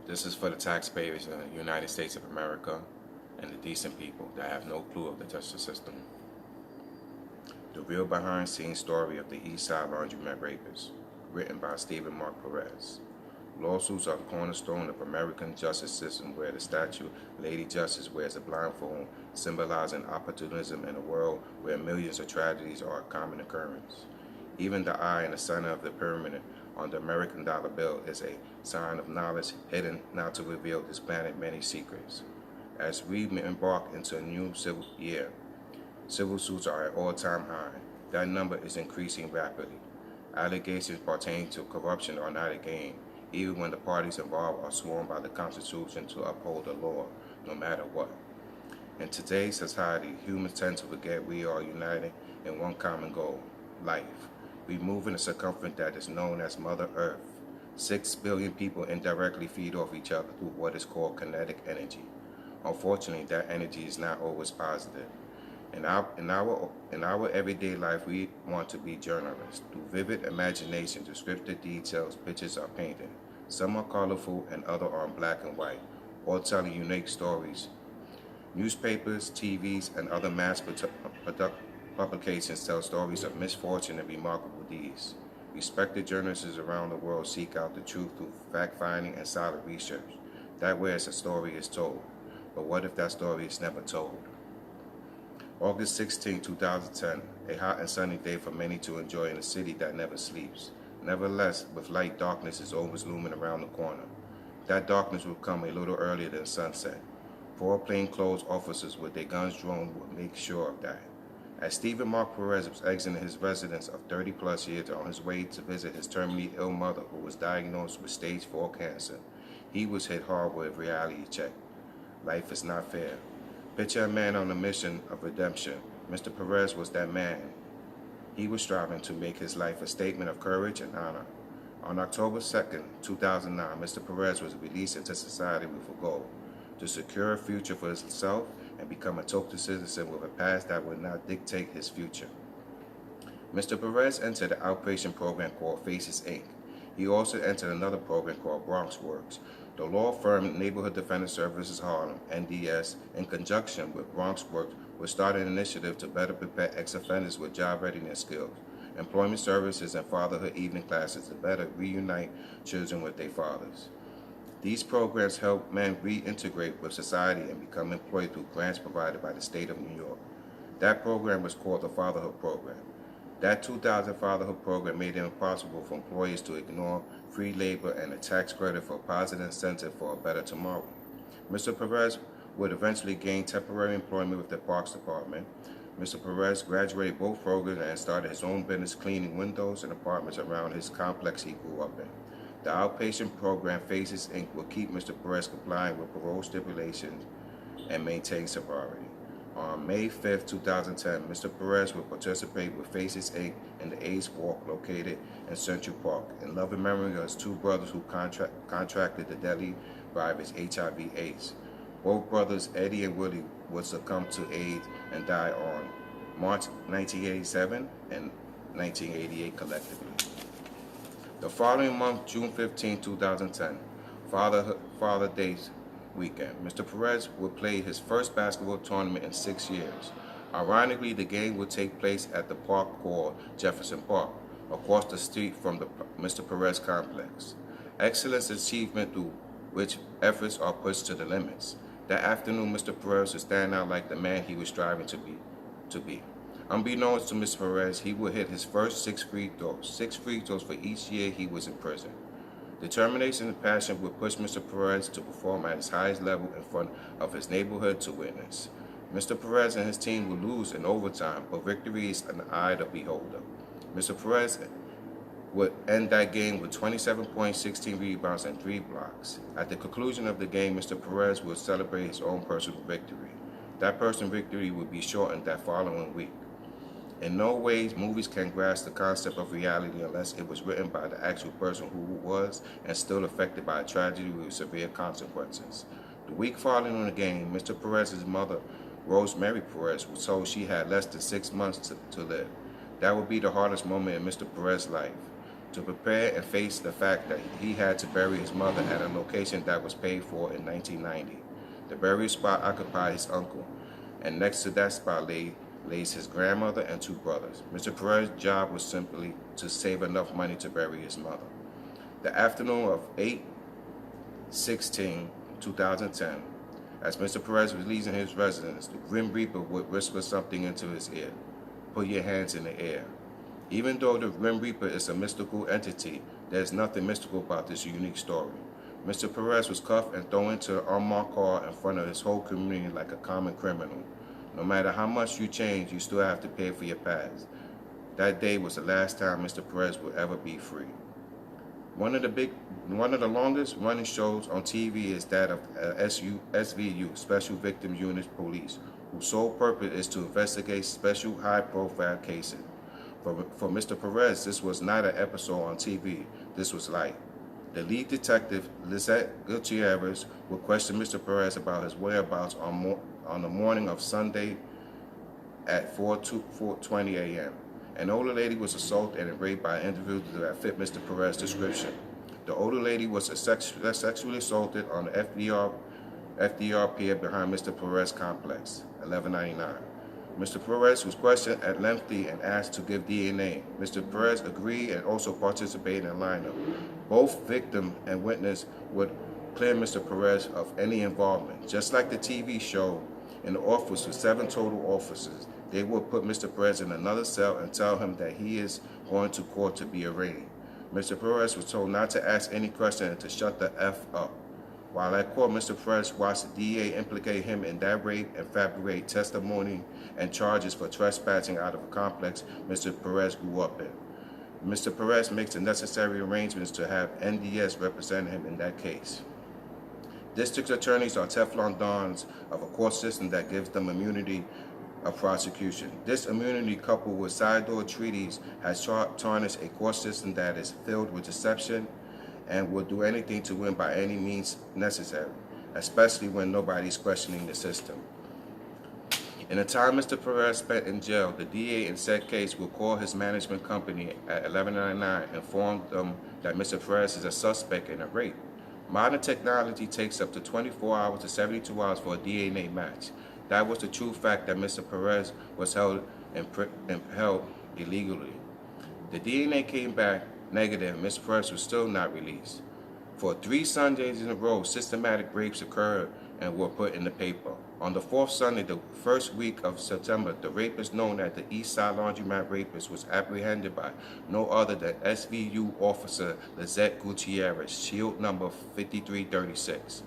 This is for the taxpayers in the United States of America and the decent people that have no clue of the justice system. The real behind-the-scenes story of the East Side Laundromat Rapists, written by Steven Perez. Lawsuits are the cornerstone of American justice system, where the statue Lady Justice wears a blindfold, symbolizing opportunism in a world where millions of tragedies are a common occurrence. Even the eye in the center of the pyramid on the American dollar bill is a sign of knowledge hidden not to reveal this planet many secrets. As we embark into a new civil year, civil suits are at all-time high. That number is increasing rapidly. Allegations pertaining to corruption are not a game, even when the parties involved are sworn by the Constitution to uphold the law, no matter what. In today's society, humans tend to forget we are united in one common goal: life. We move in a circumference that is known as Mother Earth. 6 billion people indirectly feed off each other through what is called kinetic energy. Unfortunately, that energy is not always positive. In our everyday life, we want to be journalists. Through vivid imagination, descriptive details, pictures are painted. Some are colorful and others are in black and white, all telling unique stories. Newspapers, TVs, and other mass publications tell stories of misfortune and remarkable deeds. Respected journalists around the world seek out the truth through fact-finding and solid research. That way, a story is told. But what if that story is never told? August 16, 2010, a hot and sunny day for many to enjoy in a city that never sleeps. Nevertheless, with light, darkness is always looming around the corner. That darkness will come a little earlier than sunset. 4 plainclothes officers with their guns drawn will make sure of that. As Steven Perez was exiting his residence of 30-plus years on his way to visit his terminally ill mother, who was diagnosed with stage 4 cancer, he was hit hard with a reality check. Life is not fair. Picture a man on a mission of redemption. Mr. Perez was that man. He was striving to make his life a statement of courage and honor. On October 2, 2009, Mr. Perez was released into society with a goal: to secure a future for himself and become a total citizen with a past that would not dictate his future. Mr. Perez entered an outpatient program called Faces Inc. He also entered another program called Bronx Works. The law firm Neighborhood Defender Services Harlem, NDS, in conjunction with Bronx Works, will start an initiative to better prepare ex-offenders with job readiness skills, employment services, and fatherhood evening classes to better reunite children with their fathers. These programs help men reintegrate with society and become employed through grants provided by the state of New York. That program was called the Fatherhood Program. That 2000 Fatherhood Program made it impossible for employers to ignore free labor and a tax credit for a positive incentive for a better tomorrow. Mr. Perez would eventually gain temporary employment with the Parks Department. Mr. Perez graduated both programs and started his own business cleaning windows and apartments around his complex he grew up in. The outpatient program Faces Inc. will keep Mr. Perez compliant with parole stipulations and maintain sobriety. On May 5, 2010, Mr. Perez will participate with Faces Inc. in the AIDS Walk located in Central Park, in loving memory of his 2 brothers who contracted the deadly virus HIV/AIDS. Both brothers, Eddie and Willie, would succumb to AIDS and die on March 1987 and 1988 collectively. The following month, June 15, 2010, Father Day weekend, Mr. Perez will play his first basketball tournament in 6 years. Ironically, the game will take place at the park called Jefferson Park, across the street from the Mr. Perez complex. Excellence achievement through which efforts are pushed to the limits. That afternoon, Mr. Perez will stand out like the man he was striving to be. Unbeknownst to Mr. Perez, he would hit his first 6 free throws. 6 free throws for each year he was in prison. Determination and passion would push Mr. Perez to perform at his highest level in front of his neighborhood to witness. Mr. Perez and his team would lose in overtime, but victory is in the eye of the beholder. Mr. Perez would end that game with 27 points, 16 rebounds, and 3 blocks. At the conclusion of the game, Mr. Perez would celebrate his own personal victory. That personal victory would be shortened that following week. In no ways movies can grasp the concept of reality unless it was written by the actual person who was and still affected by a tragedy with severe consequences. The week following the game, Mr. Perez's mother, Rosemary Perez, was told she had less than 6 months to live. That would be the hardest moment in Mr. Perez's life. to prepare and face the fact that he had to bury his mother at a location that was paid for in 1990. The burial spot occupied his uncle, and next to that spot lays his grandmother and two brothers. Mr. Perez's job was simply to save enough money to bury his mother. The afternoon of 8/16/2010, as Mr. Perez was leaving his residence, the Grim Reaper would whisper something into his ear. Put your hands in the air. Even though the Grim Reaper is a mystical entity, there's nothing mystical about this unique story. Mr. Perez was cuffed and thrown into an unmarked car in front of his whole community like a common criminal. No matter how much you change, you still have to pay for your past. That day was the last time Mr. Perez would ever be free. One of the longest running shows on TV is that of SVU, Special Victim Unit Police, whose sole purpose is to investigate special high-profile cases. For Mr. Perez, this was not an episode on TV. This was life. The lead detective, Lizette Gutierrez, would question Mr. Perez about his whereabouts on the morning of Sunday at 4:20 a.m. An older lady was assaulted and raped by an individual that fit Mr. Perez's description. The older lady was sexually assaulted on the FDR pier behind Mr. Perez complex, 1199. Mr. Perez was questioned at length and asked to give DNA. Mr. Perez agreed and also participated in the lineup. Both victim and witness would clear Mr. Perez of any involvement. Just like the TV show, in the office with 7 total officers, they would put Mr. Perez in another cell and tell him that he is going to court to be arraigned. Mr. Perez was told not to ask any question and to shut the F up. While at court, Mr. Perez watched the DA implicate him in that rape and fabricate testimony and charges for trespassing out of a complex Mr. Perez grew up in. Mr. Perez makes the necessary arrangements to have NDS represent him in that case. District attorneys are Teflon dons of a court system that gives them immunity of prosecution. This immunity, coupled with side-door treaties, has tarnished a court system that is filled with deception and will do anything to win by any means necessary, especially when nobody's questioning the system. In the time Mr. Perez spent in jail, the DA in said case will call his management company at 1199 and inform them that Mr. Perez is a suspect in a rape. Modern technology takes up to 24 hours to 72 hours for a DNA match. That was the true fact that Mr. Perez was held illegally. The DNA came back negative and Mr. Perez was still not released. For 3 Sundays in a row, systematic rapes occurred and were put in the paper. On the 4th Sunday, the first week of September, the rapist known as the East Side Laundromat Rapist was apprehended by no other than SVU officer Lizette Gutierrez, shield number 5336.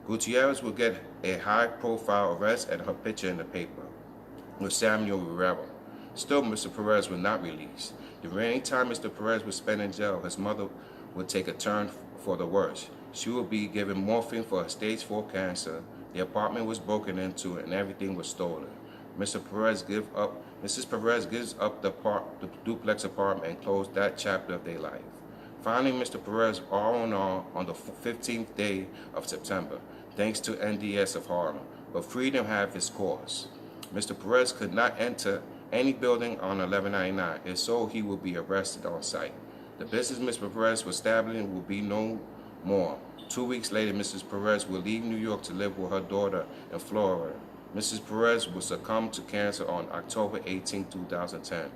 Gutierrez will get a high-profile arrest and her picture in the paper with Samuel Rivera. Still, Mr. Perez was not released. The remaining time Mr. Perez would spend in jail, his mother would take a turn for the worse. She would be given morphine for her stage 4 cancer. The apartment was broken into and everything was stolen. Mrs. Perez gives up the duplex apartment and closed that chapter of their life. Finally, Mr. Perez, all in all, on the 15th day of September, thanks to NDS of Harlem, but freedom have its course. Mr. Perez could not enter any building on 1199, if so, he will be arrested on site. The business Mr. Perez was establishing will be no more. 2 weeks later, Mrs. Perez will leave New York to live with her daughter in Florida. Mrs. Perez will succumb to cancer on October 18, 2010.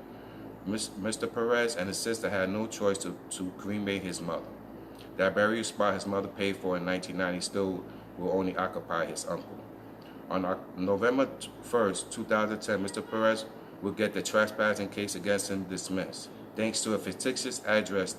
Mr. Perez and his sister had no choice to cremate his mother. That burial spot his mother paid for in 1990 still will only occupy his uncle. On November 1st, 2010, Mr. Perez will get the trespassing case against him dismissed, thanks to a fictitious address.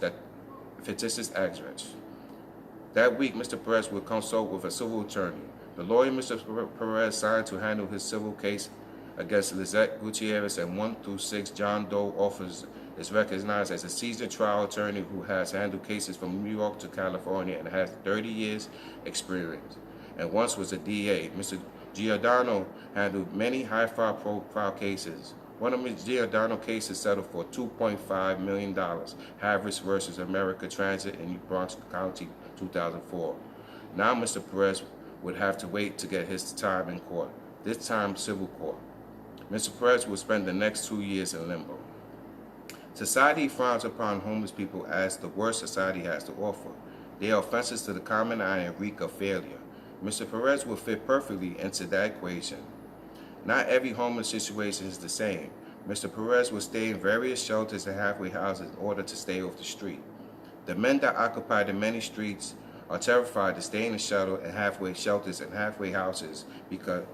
That week, Mr. Perez will consult with a civil attorney. The lawyer Mr. Perez signed to handle his civil case against Lizette Gutierrez and 1 through 6 John Doe officers is recognized as a seasoned trial attorney who has handled cases from New York to California and has 30 years experience, and once was a DA. Mr. Giordano handled many high-profile cases. One of Ms. Giordano cases settled for $2.5 million, Havers versus America Transit in Bronx County, 2004. Now Mr. Perez would have to wait to get his time in court, this time civil court. Mr. Perez will spend the next 2 years in limbo. Society frowns upon homeless people as the worst society has to offer. They are offenses to the common eye and reek of failure. Mr. Perez will fit perfectly into that equation. Not every homeless situation is the same. Mr. Perez will stay in various shelters and halfway houses in order to stay off the street. The men that occupy the many streets are terrified to stay in the shuttle and halfway shelters and halfway houses because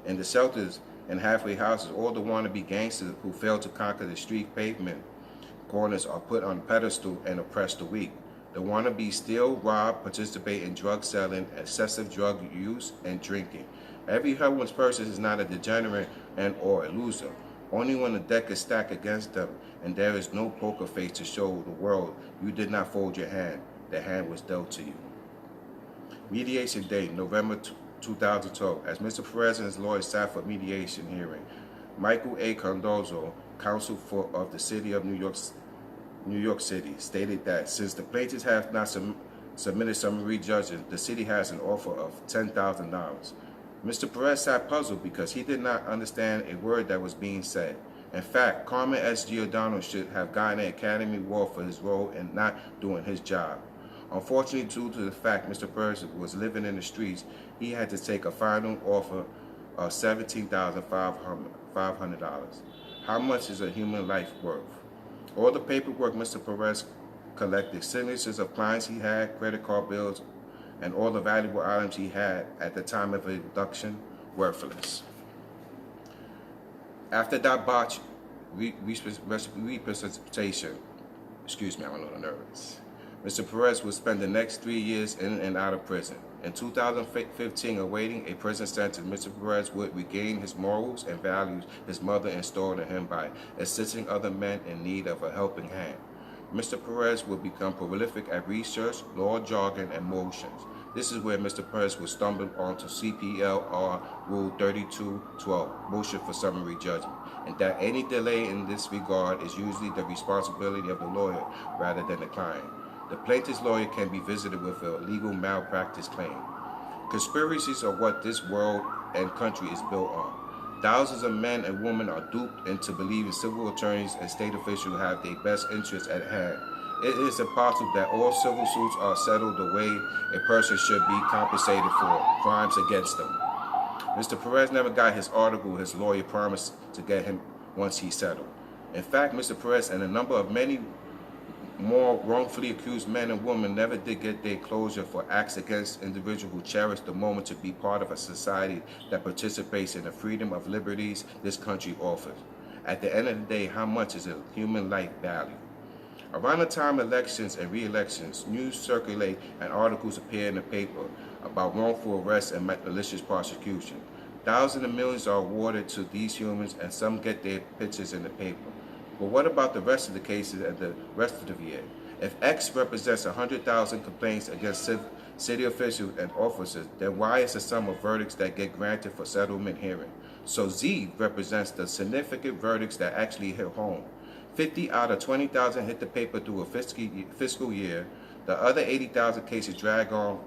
in the shelters and halfway houses, all the wannabe gangsters who fail to conquer the street pavement corners are put on a pedestal and oppress the weak. The wannabe steal, rob, participate in drug selling, excessive drug use, and drinking. Every homeless person is not a degenerate and or a loser. Only when the deck is stacked against them and there is no poker face to show the world you did not fold your hand, the hand was dealt to you. Mediation date, November 2012. As Mr. Perez and his lawyers sat for mediation hearing, Michael A. Cardozo, counsel of the City of New York City, stated that since the plaintiffs have not submitted summary judgment, the city has an offer of $10,000. Mr. Perez sat puzzled because he did not understand a word that was being said. In fact, Carmen S. Giordano should have gotten an Academy Award for his role in not doing his job. Unfortunately, due to the fact Mr. Perez was living in the streets, he had to take a final offer of $17,500. How much is a human life worth? All the paperwork Mr. Perez collected, signatures of clients he had, credit card bills, and all the valuable items he had at the time of his abduction, worthless. After that botched representation, I'm a little nervous. Mr. Perez will spend the next 3 years in and out of prison. In 2015, awaiting a prison sentence, Mr. Perez would regain his morals and values his mother installed in him by assisting other men in need of a helping hand. Mr. Perez will become prolific at research, law jargon, and motions. This is where Mr. Perez will stumble onto CPLR Rule 3212, motion for summary judgment, and that any delay in this regard is usually the responsibility of the lawyer rather than the client. The plaintiff's lawyer can be visited with a legal malpractice claim. Conspiracies are what this world and country is built on. Thousands of men and women are duped into believing civil attorneys and state officials have their best interests at hand. It is impossible that all civil suits are settled the way a person should be compensated for crimes against them. Mr. Perez never got his article his lawyer promised to get him once he settled. In fact, Mr. Perez and a number of many more wrongfully accused men and women never did get their closure for acts against individuals who cherish the moment to be part of a society that participates in the freedom of liberties this country offers. At the end of the day, how much is a human life value? Around the time of elections and re-elections, news circulate and articles appear in the paper about wrongful arrests and malicious prosecution. Thousands of millions are awarded to these humans and some get their pictures in the paper. But what about the rest of the cases and the rest of the year? If X represents 100,000 complaints against city officials and officers, then Y is the sum of verdicts that get granted for settlement hearing. So Z represents the significant verdicts that actually hit home. 50 out of 20,000 hit the paper through a fiscal year. The other 80,000 cases drag on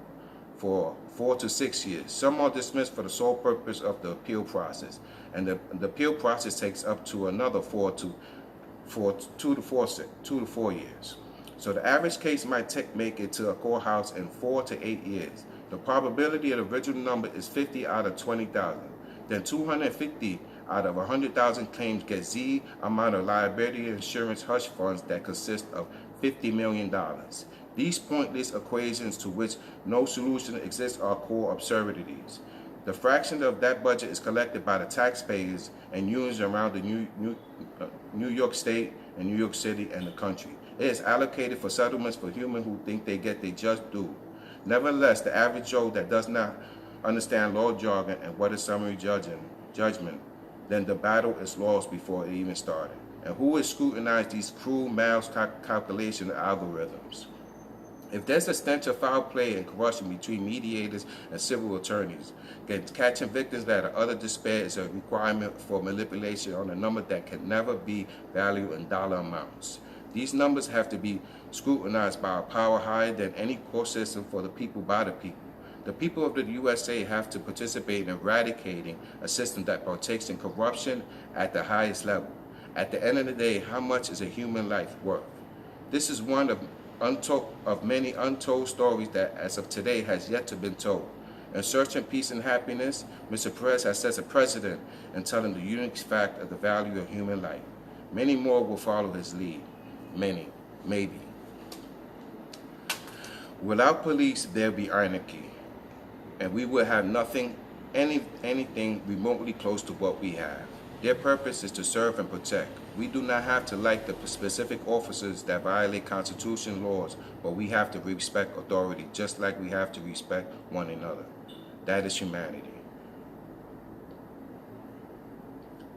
for 4 to 6 years. Some are dismissed for the sole purpose of the appeal process, and the appeal process takes up to another 2 to 4 years. So the average case might make it to a courthouse in 4 to 8 years. The probability of the original number is 50 out of 20,000. Then 250 out of 100,000 claims get Z amount of liability insurance hush funds that consist of $50 million. These pointless equations to which no solution exists are core absurdities. The fraction of that budget is collected by the taxpayers and unions around the New York State and New York City and the country. It is allocated for settlements for humans who think they get their just due. Nevertheless, the average Joe that does not understand law jargon and what is summary judgment, then the battle is lost before it even started. And who will scrutinize these cruel math calculation algorithms? If there's a stench of foul play and corruption between mediators and civil attorneys, catching victims that are utter despair is a requirement for manipulation on a number that can never be valued in dollar amounts. These numbers have to be scrutinized by a power higher than any court system for the people by the people. The people of the USA have to participate in eradicating a system that partakes in corruption at the highest level. At the end of the day, how much is a human life worth? This is one of many untold stories that, as of today, has yet to be told. In searching peace and happiness, Mr. Perez has set a precedent in telling the unique fact of the value of human life. Many more will follow his lead. Many, maybe. Without police, there be anarchy, and we would have anything remotely close to what we have. Their purpose is to serve and protect. We do not have to like the specific officers that violate Constitution laws, but we have to respect authority just like we have to respect one another. That is humanity.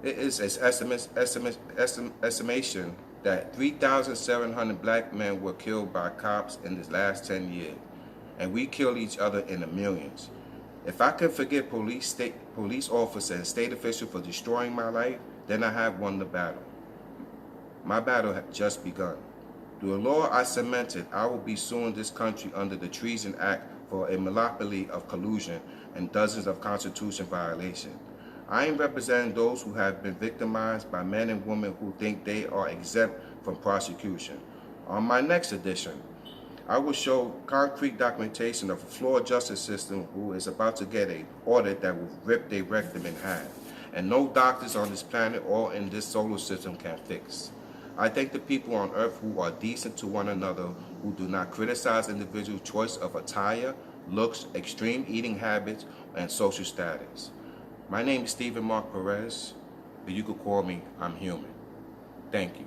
It is an estimation that 3,700 black men were killed by cops in the last 10 years, and we kill each other in the millions. If I can forgive police officer and state official for destroying my life, then I have won the battle. My battle has just begun. Through a law I cemented, I will be suing this country under the Treason Act for a monopoly of collusion and dozens of Constitution violations. I am representing those who have been victimized by men and women who think they are exempt from prosecution. On my next edition, I will show concrete documentation of a flawed justice system who is about to get an audit that will rip their rectum in half, and no doctors on this planet or in this solar system can fix. I thank the people on earth who are decent to one another, who do not criticize individual choice of attire, looks, extreme eating habits, and social status. My name is Steven Perez, but you could call me I'm Human. Thank you.